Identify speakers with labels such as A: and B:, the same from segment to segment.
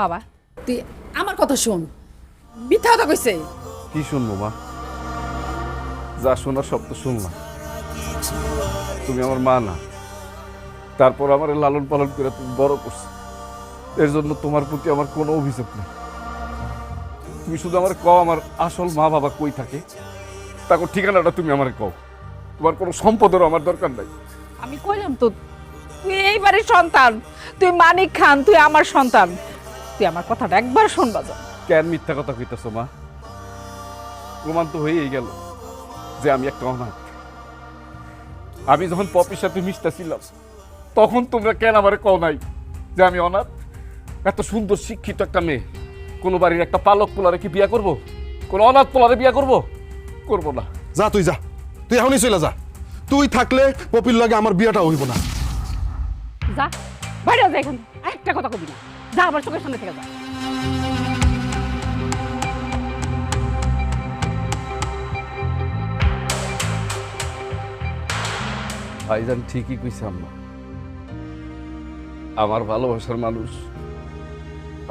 A: বাবা
B: তুই আমার কথা শোন, মিথ্যা কথা কইছে।
C: কি শুনবো মা? যা শোনার সব তো শুনলাম। তুমি আমার মা না, তারপর আমার লালন পালন করে তুমি বড় করছো। এর জন্য তোমার প্রতি আমার কোনো অভিযোগ নেই। তুমি শুধু আমার কও আমার আসল মা বাবা কই থাকে, তারপর ঠিকানাটা তুমি আমার কও। তোমার কোনো সম্পদেরও আমার দরকার নাই।
A: আমি কইলাম তো তুই এই বাড়ির সন্তান, তুই মানিক খান, তুই আমার সন্তান। তুই আমার কথাটা একবার শোন বাজান।
C: কেন মিথ্যা কথা কইতেছো মা? প্রমাণ তো হয়েই গেল যে আমি একটা অনাথ। আমি যখন পপির সাথে মিশতেছিলাম তখন তোমরা কেন আমারে কও নাই যে আমি অনাথ? এত সুন্দর শিক্ষিত একটা মেয়ে কোনো বাড়ির একটা পালক পোলারে কি বিয়া করব? কোনো অনাথ পোলারে বিয়া করব? করব না।
D: যা তুই যা, তুই এখনই চলে যা। তুই থাকলে পপির লাগে আমার বিয়েটা হইব না।
A: যা বাইরে যা এখান থেকে। একটা কথা কবি না, যা আমার চোখের সামনে থেকে যা।
C: ভাইজান ঠিকই কইছে আম্মা। আমার ভালোবাসার মানুষ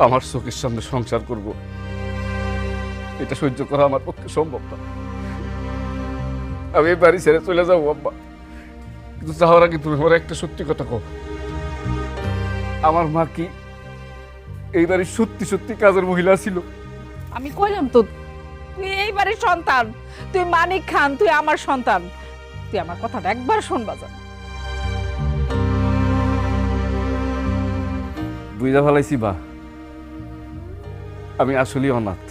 C: আমার চোখের সামনে সংসার করব, এটা সহ্য করা আমার পক্ষে সম্ভব না। আমি এই বাড়ি ছেড়ে চলে যাবো আম্মা, কিন্তু যাওয়ার আগে তুমি আমার একটা সত্যি কথা কও। আমার মা কি এই বাড়ির সত্যি সত্যি কাজের মহিলা ছিল?
A: আমি কইলাম তো তুই এই বাড়ির সন্তান, তুই মানিক খান, তুই আমার সন্তান। তুই আমার কথাটা একবার শোন বাজান।
C: বুঝা ফেলাইছি বা, আমি আসলেই অনাথ।